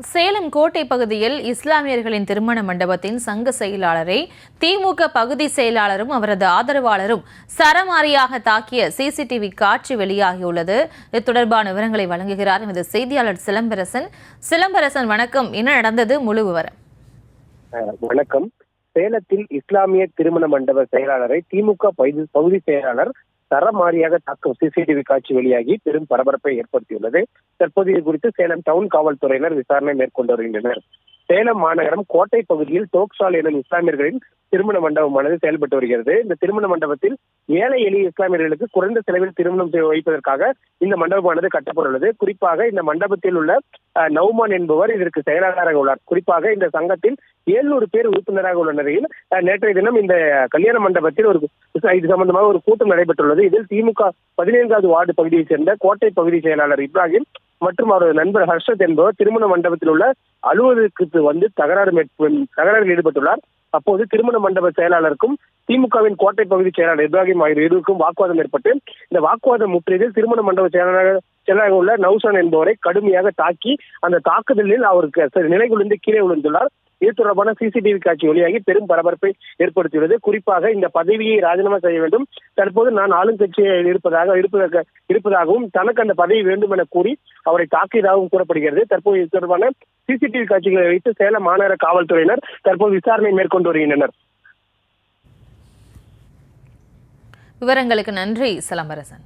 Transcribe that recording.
சேலம் கோட்டை பகுதியில் இஸ்லாமியர்களின் திருமண மண்டபத்தின் சங்க செயலாளரை திமுக பகுதி செயலாளரும் அவரது ஆதரவாளரும் சரமாரியாக தாக்கிய சிசிடிவி காட்சி வெளியாகியுள்ளது. இது தொடர்பான விவரங்களை வழங்குகிறார் எமது செய்தியாளர் சிலம்பரசன். வணக்கம். என்ன நடந்தது? முழு விவரம். வணக்கம். சேலத்தில் இஸ்லாமிய திருமண மண்டப செயலாளரை திமுக பகுதி செயலாளர் தரமாரியாக தாக்கும் சிசிடிவி காட்சி வெளியாகி பெரும் பரபரப்பை ஏற்படுத்தியுள்ளது. தற்போது இது குறித்து சேலம் டவுன் காவல்துறையினர் விசாரணை மேற்கொண்டு வருகின்றனர். சேலம் மாநகரம் கோட்டை பகுதியில் டோக்சால் எனும் இஸ்லாமியர்களின் திருமண மண்டபமானது செயல்பட்டு வருகிறது. இந்த திருமண மண்டபத்தில் ஏழை எளிய இஸ்லாமியர்களுக்கு குறைந்த செலவில் திருமணம் வைப்பதற்காக இந்த மண்டபமானது கட்டப்பட்டுள்ளது. குறிப்பாக இந்த மண்டபத்தில் உள்ள நௌமான் என்பவர் இதற்கு செயலாளராக உள்ளார். குறிப்பாக இந்த சங்கத்தில் 700 பேர் உறுப்பினராக உள்ள நிலையில் நேற்றைய தினம் இந்த கல்யாண மண்டபத்தில் இது சம்பந்தமாக ஒரு கூட்டம் நடைபெற்றுள்ளது. இதில் திமுக 14வது வார்டு பகுதியைச் சேர்ந்த கோட்டை பகுதி செயலாளர் இப்ராஹிம் மற்றும் அவரது நண்பர் ஹர்ஷத் என்பவர் திருமண மண்டபத்தில் உள்ள அலுவலகத்துக்கு வந்து தகராறில் ஈடுபட்டுள்ளார். அப்போது திருமண மண்டப செயலாளருக்கும் திமுகவின் கோட்டை பகுதி செயலாளர் இப்ராஹிம் ஆகிய இருவருக்கும் வாக்குவாதம் ஏற்பட்டு இந்த வாக்குவாதம் முற்றியதில் திருமண மண்டப செயலாளராக உள்ள நௌசான் என்பவரை கடுமையாக தாக்கி அந்த தாக்குதலில் அவருக்கு நிலைகுலைந்து கீழே விழுந்துள்ளார். இது தொடர்பான சிசிடிவி காட்சி வெளியாகி பெரும் பரபரப்பை ஏற்படுத்தியுள்ளது. குறிப்பாக இந்த பதவியை ராஜினாமா செய்ய வேண்டும், தற்போது நான் ஆளுங்கட்சியில் இருப்பதாகவும் தனக்கு அந்த பதவி வேண்டும் என கூறி அவரை தாக்கியதாகவும் கூறப்படுகிறது. தற்போது இது தொடர்பான சிசிடிவி காட்சிகளை வைத்து சேலம் மாநகர காவல்துறையினர் தற்போது விசாரணை மேற்கொண்டு வருகின்றனர். விவரங்களுக்கு நன்றி சிலம்பரசன்.